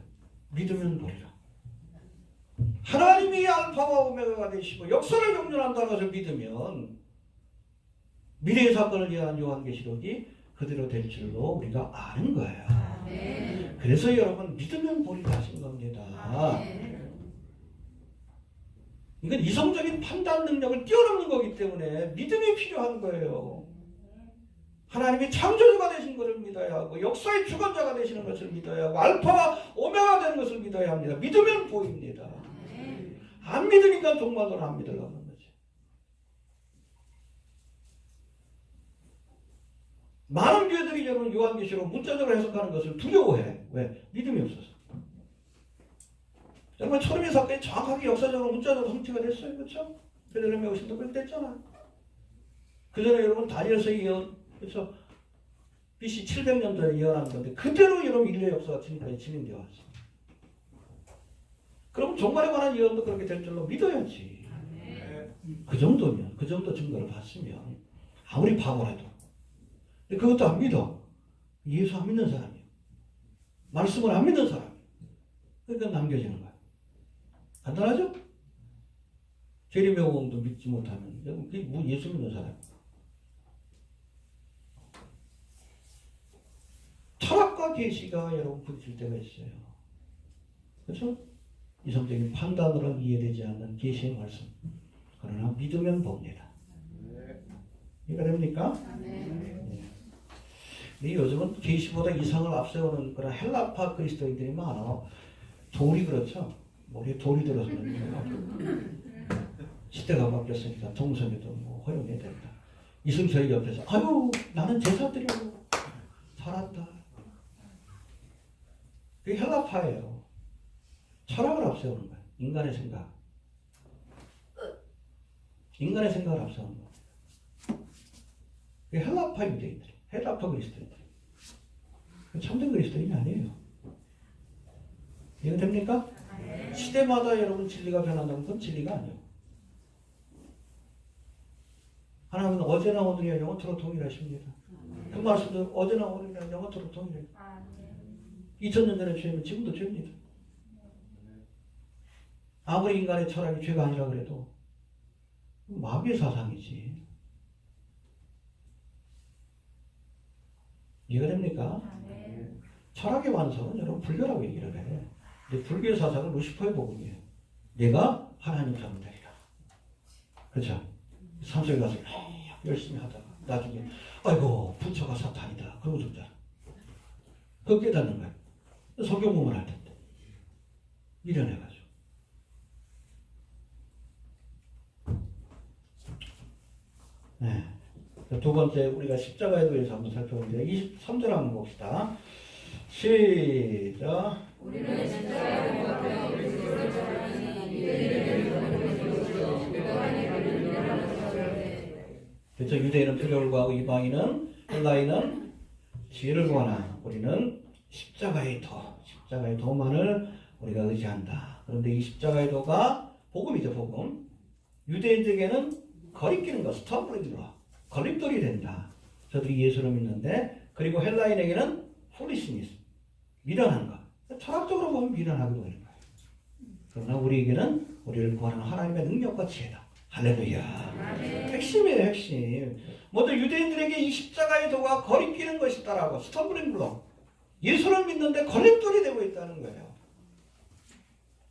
믿으면 보리라. 하나님이 알파와 오메가가 되시고 역사를 경륜한다는 것을 믿으면 미래의 사건을 이해한 요한계시록이 그대로 될 줄로 우리가 아는 거예요. 아멘. 그래서 여러분 믿으면 보리라 하신 겁니다. 아멘. 이건 이성적인 판단 능력을 뛰어넘는 거기 때문에 믿음이 필요한 거예요. 하나님이 창조주가 되신 것을 믿어야 하고 역사의 주관자가 되시는 것을 믿어야 하고 알파와 오메가가 되는 것을 믿어야 합니다. 믿으면 보입니다. 안 믿으니까 종말론 안 믿으려고 하는 거지. 많은 교회들이 여러분 요한계시록 문자적으로 해석하는 것을 두려워해. 왜? 믿음이 없어서. 여러분 초림의 사건이 정확하게 역사적으로 문자적으로 성취가 됐어요. 그렇죠? 베들레헴에 오신다 그렇게 됐잖아요. 그 전에 여러분 다니엘서의 예언, 그렇죠? BC 700년 전에 예언한 건데 그대로 여러분 인류의 역사가 지금까지 진행되어 왔어요. 그럼 종말에 관한 예언도 그렇게 될 줄로 믿어야지. 그 정도면, 그 정도 증거를 봤으면 아무리 바보라도. 근데 그것도 안 믿어. 예수 안 믿는 사람이에요. 말씀을 안 믿는 사람이에요. 그러니까 남겨지는 거예요. 간단하죠? 재림의오공도 믿지 못하면 그게 뭐 예수 믿는 사람이에요. 철학과 계시가 여러분 부딪힐 때가 있어요. 그렇죠? 이성적인 판단으로는 이해되지 않는 계시의 말씀. 그러나 믿으면 봅니다. 이해가 됩니까? 네. 요즘은 계시보다 이상을 앞세우는 그런 헬라파 그리스도인들이 많아. 돌이 그렇죠? 머리에 돌이 들어서 시대가 바뀌었으니까 동성애도 뭐 허용해야 된다. 이승철이 옆에서 아유 나는 제사 드리고 살았다. 그게 헬라파예요. 철학을 앞세우는 거예요. 인간의 생각. 인간의 생각을 앞세우는 거예요. 그게 헬라파 유대인들이, 헬라파 그리스도인들이. 참된 그리스도인이 아니에요. 이해가 됩니까? 시대마다 여러분 진리가 변한다는 건 진리가 아니에요. 하나님은 어제나 오늘이나 영원토록 동일하십니다. 그 말씀도 어제나 오늘이나 영원토록 동일해요. 2000년 전에 죄는 지금도 죄입니다. 아무리 인간의 철학이 죄가 아니라 그래도 마귀의 사상이지. 이해가 됩니까? 철학의 완성은 여러분 불교라고 얘기를 해. 근데 불교의 사상은 루시퍼의 복음이에요. 내가 하나님처럼 되리라. 그렇죠? 산속에 가서 열심히 하다가 나중에 아이고 부처가 사탄이다. 그러고 죽잖아. 그거 깨닫는 거예요. 성경공부를 할 텐데 미련해가지고. 네. 두 번째 우리가 십자가에 대해서 한번 살펴보는데 23절 한번 봅시다. 시작. 우리는 십자가에 못 박혀 그리스도를 전하니 그래서 유대인은 표적을 구하고 이방인은 헬라인은 지혜를 구하나 우리는 십자가의 도만을 우리가 의지한다. 그런데 이 십자가의 도가 복음이죠, 복음. 유대인들에게는 거리끼는 것, 스톰블링 블록, 걸림돌이 된다. 저들이 예수를 믿는데, 그리고 헬라인에게는 폴리시니스, 미련한 것. 철학적으로 보면 미련하게 보이는 거예요. 그러나 우리에게는 우리를 구하는 하나님의 능력과 지혜다. 할렐루야. 핵심이에요, 핵심. 먼저 유대인들에게 이 십자가의 도가 거리끼는 것이다라고, 스톰블링 블록. 예수를 믿는데 걸림돌이 되고 있다는 거예요.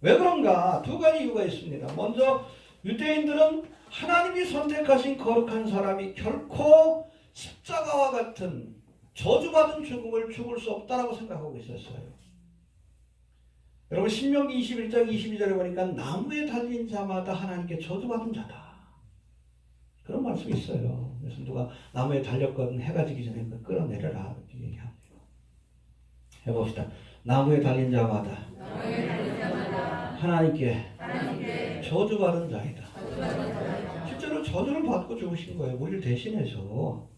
왜 그런가? 두 가지 이유가 있습니다. 먼저 유대인들은 하나님이 선택하신 거룩한 사람이 결코 십자가와 같은 저주받은 죽음을 죽을 수 없다라고 생각하고 있었어요. 여러분 신명기 21장 22절에 보니까 나무에 달린 자마다 하나님께 저주받은 자다. 그런 말씀이 있어요. 그래서 누가 나무에 달렸거든 해가 지기 전에 끌어내려라 이렇게 얘기합니다. 해봅시다. 나무에 달린 자마다 하나님께 저주받은 자이다. 실제로 저주를 받고 죽으신 거예요. 우리를 대신해서.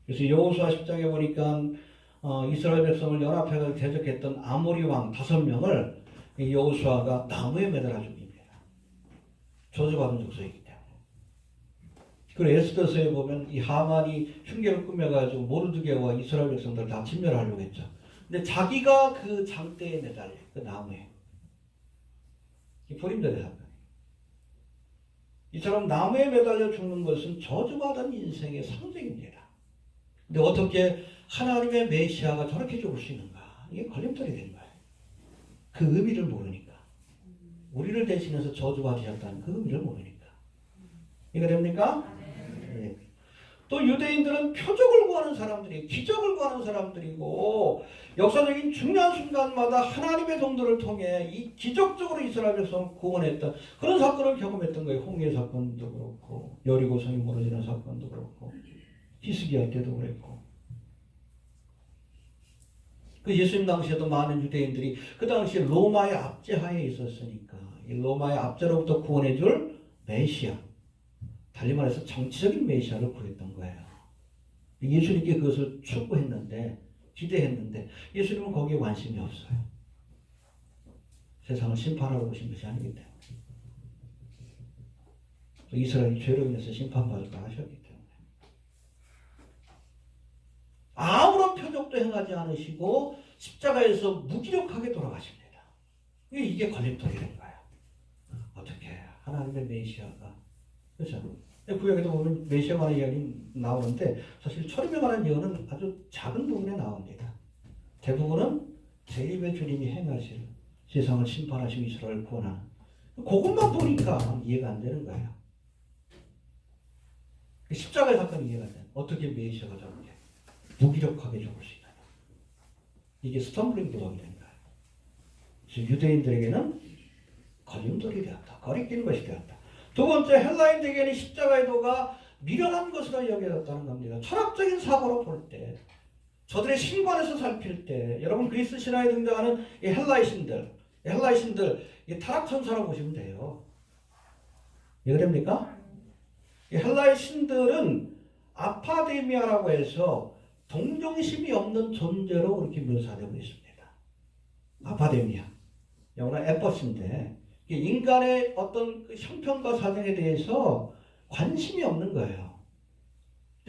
그래서 여호수아 10장에 보니까 이스라엘 백성을 연합해서 대적했던 아모리 왕 5명을 여호수아가 나무에 매달아 죽입니다. 저주받은 족속이기 때문에. 그리고 에스더서에 보면 이 하만이 흉계를 꾸며가지고 모르드게와 이스라엘 백성들 다 진멸하려고 했죠. 근데 자기가 그 장대에 매달려 그 나무에. 이 불임절의 사건이에요. 이처럼 나무에 매달려 죽는 것은 저주받은 인생의 상징입니다. 근데 어떻게 하나님의 메시아가 저렇게 죽을 수 있는가? 이게 걸림돌이 된 거예요. 그 의미를 모르니까. 우리를 대신해서 저주받으셨다는 그 의미를 모르니까. 이거 됩니까? 네. 또 유대인들은 표적을 구하는 사람들이, 기적을 구하는 사람들이고 역사적인 중요한 순간마다 하나님의 종들을 통해 이 기적적으로 이스라엘 백성을 구원했던 그런 사건을 경험했던 거예요. 홍해 사건도 그렇고 여리고 성이 무너지는 사건도 그렇고 히스기야 때도 그랬고. 그 예수님 당시에도 많은 유대인들이 그 당시에 로마의 압제하에 있었으니까 이 로마의 압제로부터 구원해 줄 메시아, 달리 말해서 정치적인 메시아를 구했던 거예요. 예수님께 그것을 추구했는데 기대했는데 예수님은 거기에 관심이 없어요. 세상을 심판하러 오신 것이 아니기 때문에. 이스라엘이 죄로 인해서 심판받을까 하셨기 때문에. 아무런 표적도 행하지 않으시고 십자가에서 무기력하게 돌아가십니다. 이게 걸림돌이 된 거예요. 어떻게 하나님의 메시아가. 그렇죠? 구약에도 보면 메시아에 관한 이야기 나오는데 사실 초림에 관한 예언은 아주 작은 부분에 나옵니다. 대부분은 제2의 주님이 행하실 세상을 심판하시고 이스라엘을 구원하는 그것만 보니까 이해가 안 되는 거예요. 십자가의 사건이 이해가 안 돼요. 어떻게 메시아가 저렇게 무기력하게 죽을 수 있나요? 이게 스톰블링 블록이 된 거예요. 그래서 유대인들에게는 걸림돌이 되었다. 거리끼는 것이 되었다. 두 번째, 헬라인들에게는 십자가의 도가 미련한 것으로 여겨졌다는 겁니다. 철학적인 사고로 볼 때, 저들의 신관에서 살필 때, 여러분 그리스 신화에 등장하는 이 헬라이신들, 이 타락천사라고 보시면 돼요. 왜 그럽니까? 이 헬라의 신들은 아파데미아라고 해서 동정심이 없는 존재로 그렇게 묘사되고 있습니다. 아파데미아, 영어로 에퍼스인데 인간의 어떤 그 형편과 사정에 대해서 관심이 없는 거예요.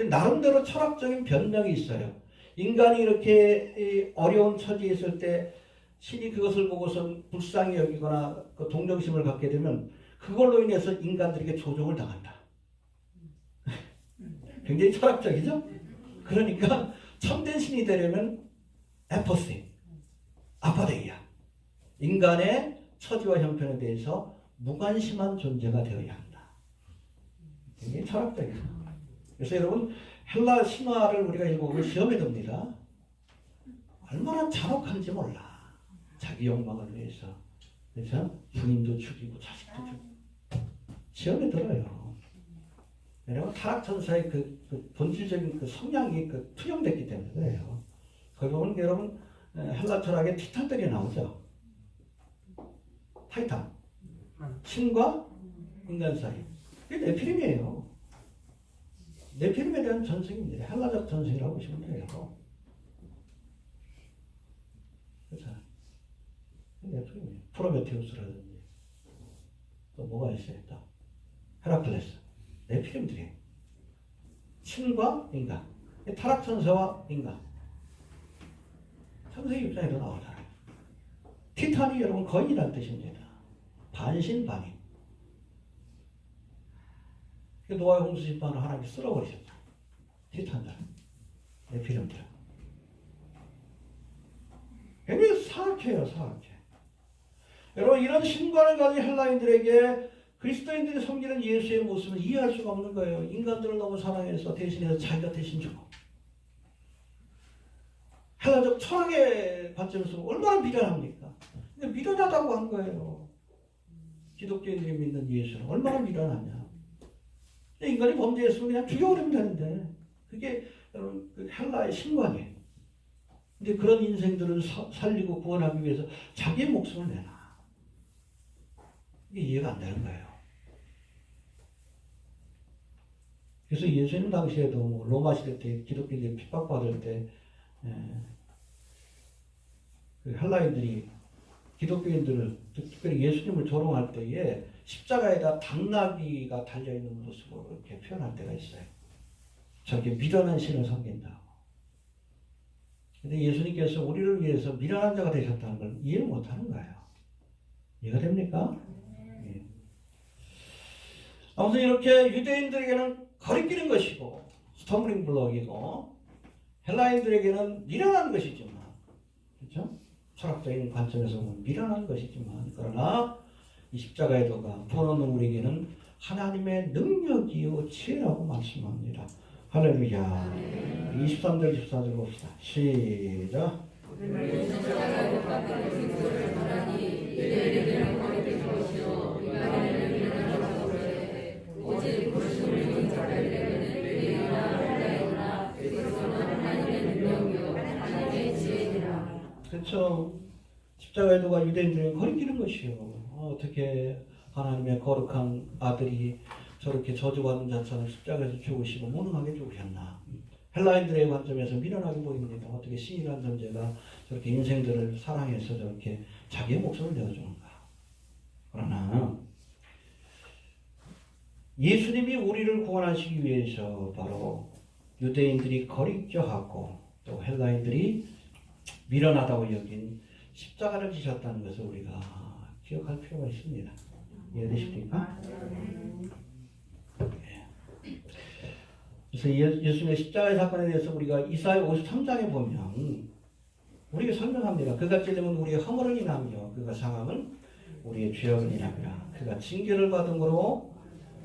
나름대로 철학적인 변명이 있어요. 인간이 이렇게 어려운 처지에 있을 때 신이 그것을 보고서 불쌍히 여기거나 그 동정심을 갖게 되면 그걸로 인해서 인간들에게 조종을 당한다. 굉장히 철학적이죠? 그러니까 참된 신이 되려면 에퍼스, 아파데이아, 인간의 처지와 형편에 대해서 무관심한 존재가 되어야 한다. 이게 철학적이에요. 그래서 여러분 헬라 신화를 우리가 읽어보면 시험에 듭니다. 얼마나 잔혹한지 몰라. 자기 욕망을 위해서. 그래서 부인도 죽이고 자식도 죽이고 시험에 들어요. 왜냐하면 타락천사의 그 본질적인 그 성향이 투영됐기 때문에 그래요. 거기 보면 여러분 헬라 철학에 티탄들이 나오죠. 타이탄, 신과 인간 사이. 이게 네피림이에요. 네피림에 대한 전승입니다. 헬라적 전승이라고 보시면 돼요. 그렇죠? 프로메테우스라든지 또 뭐가 있어요? 또 헤라클레스, 네피림들이 신과 인간, 타락천사와 인간, 창세기 6장에도 나오잖아요. 티탄이 여러분 거인이라는 뜻입니다. 반신반인. 노아의 홍수 심판을 하나님이 쓸어버리셨죠. 티탄들, 네피림들. 굉장히 사악해요, 사악해. 여러분, 이런 신관을 가진 헬라인들에게 그리스도인들이 섬기는 예수의 모습을 이해할 수가 없는 거예요. 인간들을 너무 사랑해서 대신해서 자기가 대신 주고. 헬라적 철학의 관점에서 얼마나 미련합니까? 근데 미련하다고 한 거예요. 기독교인들이 믿는 예수는 얼마나 미련하냐. 인간이 범죄했으면 그냥 죽여버리면 되는데 그게 여러분 그 헬라의 신관이에요. 근데 그런 인생들을 살리고 구원하기 위해서 자기의 목숨을 내놔. 이게 이해가 안 되는 거예요. 그래서 예수님 당시에도 뭐 로마 시대 때 기독교인들이 핍박받을 때 그 헬라인들이 기독교인들을 특별히 예수님을 조롱할 때에 십자가에다 당나귀가 달려있는 모습으로 이렇게 표현할 때가 있어요. 저렇게 미련한 신을 섬긴다고. 근데 예수님께서 우리를 위해서 미련한 자가 되셨다는 걸 이해를 못하는 거예요. 이해가 됩니까? 예. 아무튼 이렇게 유대인들에게는 거리끼는 것이고 스터블링 블록이고 헬라인들에게는 미련한 것이지만, 그렇죠? 철학적인 관점에서 보면 미련한 것이지만, 그러나 이 십자가의 도가 구원하는 우리에게는 하나님의 능력이요 지혜라고 말씀합니다. 할렐루야. 23절 24절 봅시다. 시작. 그렇죠. 십자가의 도가 유대인들에게 거리끼는 것이요. 어떻게 하나님의 거룩한 아들이 저렇게 저주받는 자처럼 십자가에서 죽으시고 무능하게 죽으셨나. 헬라인들의 관점에서 미련하게 보입니다. 어떻게 신이라는 존재가 저렇게 인생들을 사랑해서 저렇게 자기의 목숨을 내어주는가. 그러나 예수님이 우리를 구원하시기 위해서 바로 유대인들이 거리껴하고 또 헬라인들이 미련하다고 여긴 십자가를 지셨다는 것을 우리가 기억할 필요가 있습니다. 이해되십니까? 그래서 예수님의 십자가의 사건에 대해서 우리가 이사야 53장에 보면 우리가 설명합니다. 그가 찔림은 우리의 허물을 인하며 그가 상함은 우리의 죄악을 인하며 그가 징계를 받음으로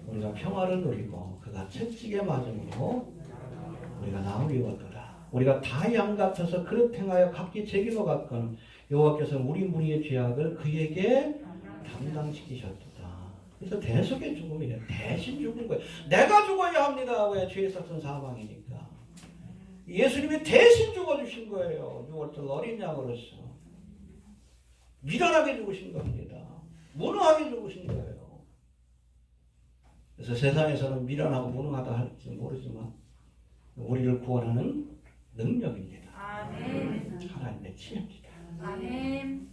우리가 평화를 누리고 그가 채찍에 맞음으로 우리가 나음을 입었도다. 우리가 다 양 같아서 그릇 행하여 각기 제 길로 갔건 여호와께서는 우리 무리의 죄악을 그에게 담당시키셨도다. 그래서 대속의 죽음이래. 대신 죽은 거예요. 내가 죽어야 합니다. 왜? 죄에 쌌던 사망이니까. 예수님이 대신 죽어주신 거예요. 6월절 어린 양으로서. 미련하게 죽으신 겁니다. 무능하게 죽으신 거예요. 그래서 세상에서는 미련하고 무능하다 할지 모르지만 우리를 구원하는 능력입니다. 아멘. 하나님의 지혜입니다. 아멘.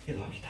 기도합시다.